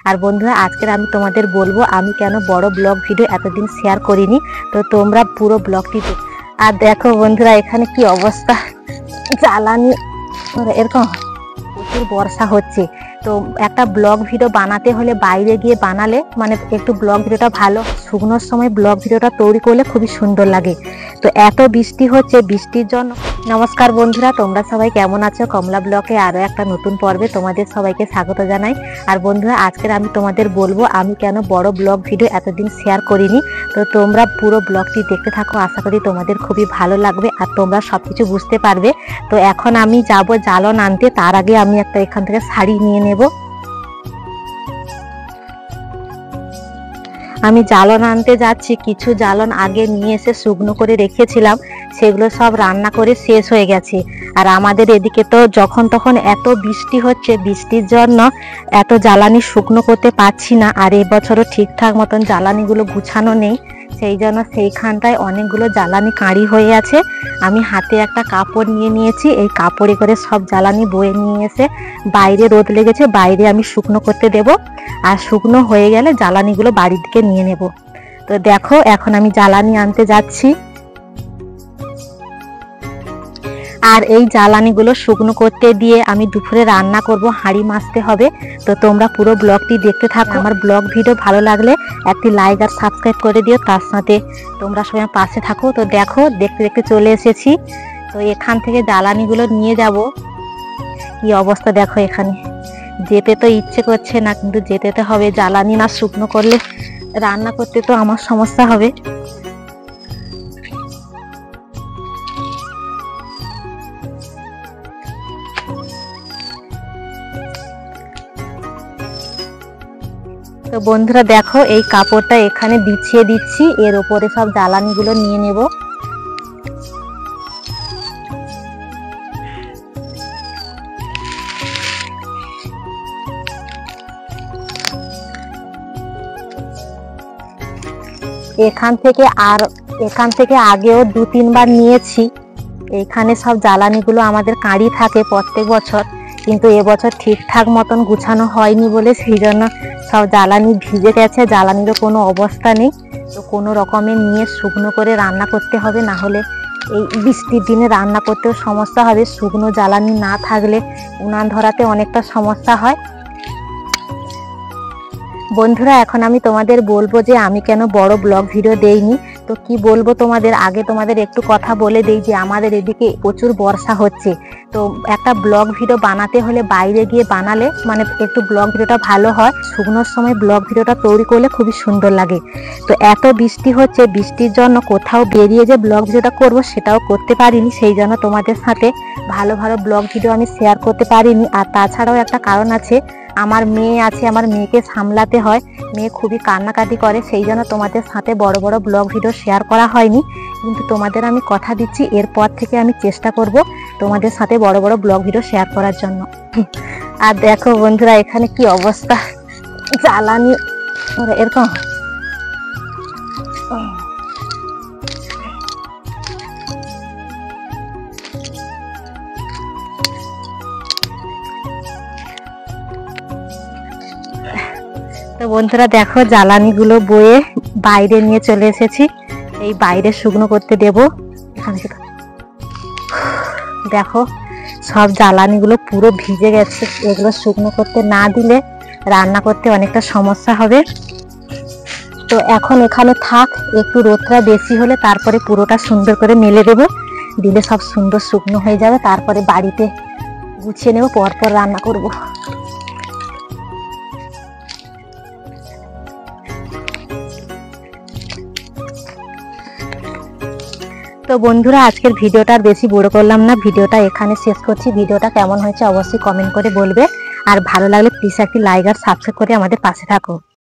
আর বন্ধুরা আজকের আমি তোমাদের বলবো আমি কেন বড় ব্লগ ভিডিও এতদিন শেয়ার করিনি। তো তোমরা পুরো ব্লগটি আর দেখো বন্ধুরা এখানে কি অবস্থা, জ্বালানি এরকম প্রচুর বর্ষা হচ্ছে। তো একটা ব্লগ ভিডিও বানাতে হলে বাইরে গিয়ে বানালে মানে একটু ব্লগ ভিডিওটা ভালো, শুকনোর সময় ব্লগ ভিডিওটা তৈরি করলে খুবই সুন্দর লাগে। তো এত বৃষ্টি হচ্ছে, বৃষ্টির জন্য নমস্কার বন্ধুরা, তোমরা সবাই কেমন আছো? কমলা ব্লগে আরও একটা নতুন পর্বে তোমাদের সবাইকে স্বাগত জানাই। আর বন্ধুরা আজকের আমি তোমাদের বলবো আমি কেন বড় ব্লগ ভিডিও এতদিন শেয়ার করিনি। তো তোমরা পুরো ব্লগটি দেখতে থাকো, আশা করি তোমাদের খুবই ভালো লাগবে আর তোমরা সবকিছু বুঝতে পারবে। তো এখন আমি যাব জ্বালন আনতে, তার আগে আমি একটা এখান থেকে শাড়ি নিয়ে নেব। আমি জ্বালন আনতে যাচ্ছি, কিছু জ্বালন আগে নিয়ে এসে শুকনো করে রেখেছিলাম, সেগুলো সব রান্না করে শেষ হয়ে গেছে। আর আমাদের এদিকে তো যখন তখন এত বৃষ্টি হচ্ছে, বৃষ্টির জন্য এত জ্বালানি শুকনো করতে পারছি না। আর এবছরও ঠিকঠাক মতন জ্বালানিগুলো গুছানো নেই, সেই জন্য সেইখানটায় অনেকগুলো জ্বালানি কাঁড়ি হয়ে আছে। আমি হাতে একটা কাপড় নিয়ে নিয়েছি, এই কাপড়ে করে সব জ্বালানি বয়ে নিয়ে এসে বাইরে রোদ লেগেছে, বাইরে আমি শুকনো করতে দেব। আর শুকনো হয়ে গেলে জ্বালানিগুলো বাড়ির দিকে নিয়ে নেব। তো দেখো এখন আমি জ্বালানি আনতে যাচ্ছি। আর এই জ্বালানিগুলো শুকনো করতে দিয়ে আমি দুপুরে রান্না করব, হাঁড়ি মাজতে হবে। তো তোমরা পুরো ব্লগটি দেখতে থাকো। আমার ব্লগ ভিডিও ভালো লাগলে একটি লাইক আর সাবস্ক্রাইব করে দিও, তার সাথে তোমরা সবাই পাশে থাকো। তো দেখো দেখতে দেখতে চলে এসেছি। তো এখান থেকে জ্বালানিগুলো নিয়ে যাব। কি অবস্থা দেখো, এখানে যেতে তো ইচ্ছে করছে না, কিন্তু যেতে তো হবে। জ্বালানি না শুকনো করলে রান্না করতে তো আমার সমস্যা হবে। তো বন্ধুরা দেখো এই কাপড়টা এখানে বিছিয়ে দিচ্ছি, এর উপরে সব জ্বালানিগুলো নিয়ে নেব। এখান থেকে আগেও 2-3 বার নিয়েছি। এখানে সব জ্বালানিগুলো আমাদের কাঁড়ি থাকে প্রত্যেক বছর, কিন্তু এবছর ঠিকঠাক মতন গুছানো হয়নি বলে সেই জন্য সব জ্বালানি ভিজে গেছে, জ্বালানিরও কোনো অবস্থা নেই। তো কোনো রকমে নিয়ে শুকনো করে রান্না করতে হবে, না হলে এই বৃষ্টির দিনে রান্না করতেও সমস্যা হবে। শুকনো জ্বালানি না থাকলে উনান ধরাতে অনেকটা সমস্যা হয়। বন্ধুরা এখন আমি তোমাদের বলবো যে আমি কেন বড় ব্লগ ভিডিও দেইনি। তো কি বলবো তোমাদের, আগে তোমাদের একটু কথা বলে দেই যে আমাদের এদিকে প্রচুর বর্ষা হচ্ছে। তো একটা ব্লগ ভিডিও বানাতে হলে বাইরে গিয়ে বানালে মানে একটু ব্লগ ভিডিওটা ভালো হয়, শুকনোর সময় ব্লগ ভিডিওটা তৈরি করলে খুবই সুন্দর লাগে। তো এত বৃষ্টি হচ্ছে, বৃষ্টির জন্য কোথাও বেরিয়ে যে ব্লগ ভিডিওটা করবো সেটাও করতে পারিনি, সেই জন্য তোমাদের সাথে ভালো ভালো ব্লগ ভিডিও আমি শেয়ার করতে পারিনি। আর তাছাড়াও একটা কারণ আছে, আমার মেয়ে আছে, আমার মেয়েকে সামলাতে হয়, মেয়ে খুবই কান্নাকাটি করে, সেই জন্য তোমাদের সাথে বড় বড় ব্লগ ভিডিও শেয়ার করা হয়নি। কিন্তু তোমাদের আমি কথা দিচ্ছি এরপর থেকে আমি চেষ্টা করব তোমাদের সাথে বড় বড় ব্লগ ভিডিও শেয়ার করার জন্য। আর দেখো বন্ধুরা এখানে কি অবস্থা, জ্বালানি এরকম তো বন্ধুরা দেখো জ্বালানিগুলো বয়ে বাইরে নিয়ে চলে এসেছি, এই বাইরে শুকনো করতে দেব। এখানে দেখো সব জ্বালানিগুলো পুরো ভিজে গেছে, এগুলো শুকনো করতে না দিলে রান্না করতে অনেকটা সমস্যা হবে। তো এখন এখানে থাক, একটু রোদটা বেশি হলে তারপরে পুরোটা সুন্দর করে মেলে দেবো, দিলে সব সুন্দর শুকনো হয়ে যাবে, তারপরে বাড়িতে গুছিয়ে নেব, পরপর রান্না করব। তো বন্ধুরা আজকের ভিডিওটা আর বেশি বড় করলাম না, ভিডিওটা এখানে শেষ করছি। ভিডিওটা কেমন হয়েছে অবশ্যই কমেন্ট করে বলবে, আর ভালো লাগলে প্লিজ একটি লাইক আর সাবস্ক্রাইব করে আমাদের পাশে থাকো।